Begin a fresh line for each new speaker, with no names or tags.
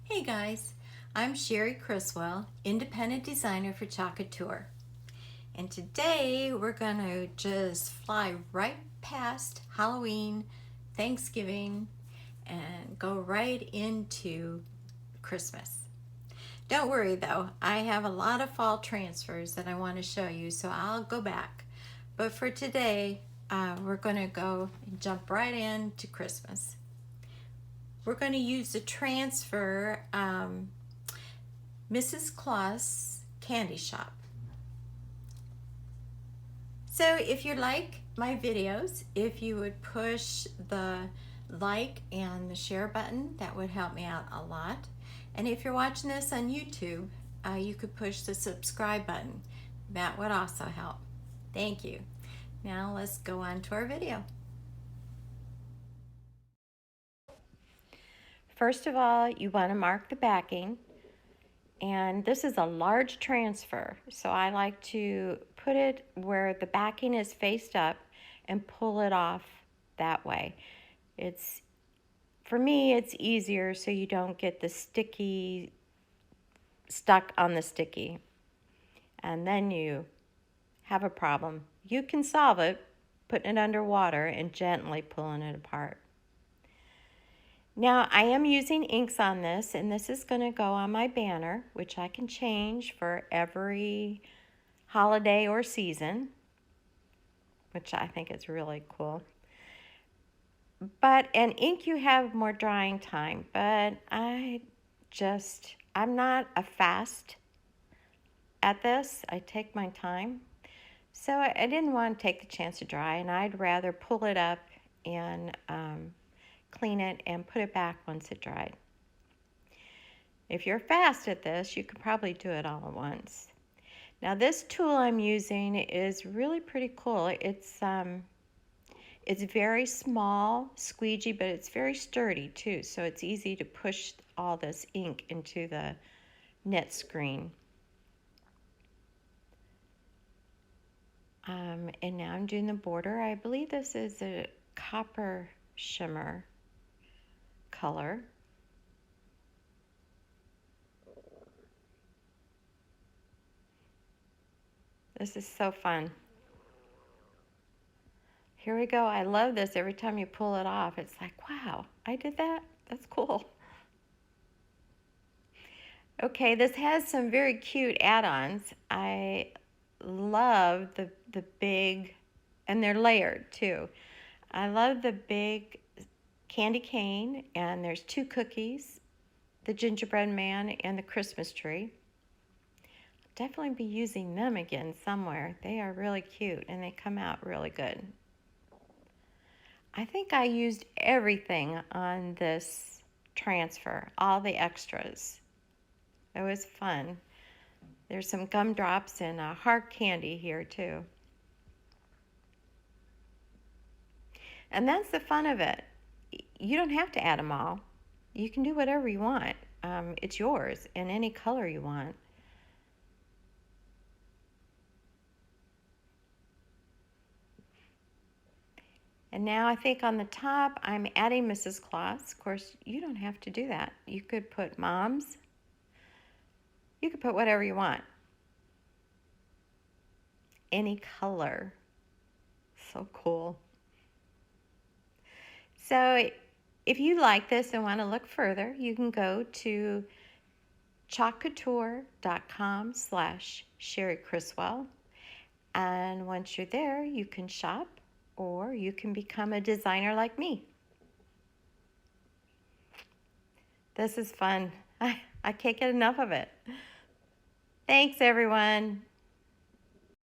Hey guys, I'm Cherie Criswell, independent designer for Couture. And today we're going to just fly right past Halloween, Thanksgiving, and go right into Christmas. Don't worry though, I have a lot of fall transfers that I want to show you, so I'll go back. But for today, we're going to go and jump right into Christmas. We're going to use the transfer Mrs. Claus Candy Shop. So if you like my videos, if you would push the like and the share button, that would help me out a lot. And if you're watching this on YouTube, you could push the subscribe button. That would also help. Thank you. Now let's go on to our video. First of all, you want to mark the backing. And this is a large transfer, so I like to put it where the backing is faced up and pull it off that way. For me, it's easier so you don't get the sticky stuck on the sticky. And then you have a problem. You can solve it putting it under water and gently pulling it apart. Now I am using inks on this, and this is going to go on my banner, which I can change for every holiday or season, which I think is really cool. But in ink you have more drying time, but I'm not a fast at this. I take my time. So I didn't want to take the chance to dry, and I'd rather pull it up and clean it and put it back once it dried. If you're fast at this, you could probably do it all at once. Now this tool I'm using is really pretty cool. It's very small, squeegee, but it's very sturdy too, so it's easy to push all this ink into the net screen. And now I'm doing the border. I believe this is a copper shimmer color. This is so fun. Here we go. I love this. Every time you pull it off, it's like, wow, I did that? That's cool. Okay, this has some very cute add-ons. I love the big, and they're layered too. I love the big candy cane, and there's 2 cookies, the gingerbread man and the Christmas tree. I'll definitely be using them again somewhere. They are really cute and they come out really good. I think I used everything on this transfer, all the extras. It was fun. There's some gumdrops and hard candy here too. And that's the fun of it. You don't have to add them all. You can do whatever you want. It's yours in any color you want. And now I think on the top, I'm adding Mrs. Claus. Of course, you don't have to do that. You could put moms. You could put whatever you want. Any color. So cool. So if you like this and want to look further, you can go to chalkcouture.com/Cherie Criswell. And once you're there, you can shop or you can become a designer like me. This is fun. I can't get enough of it. Thanks, everyone.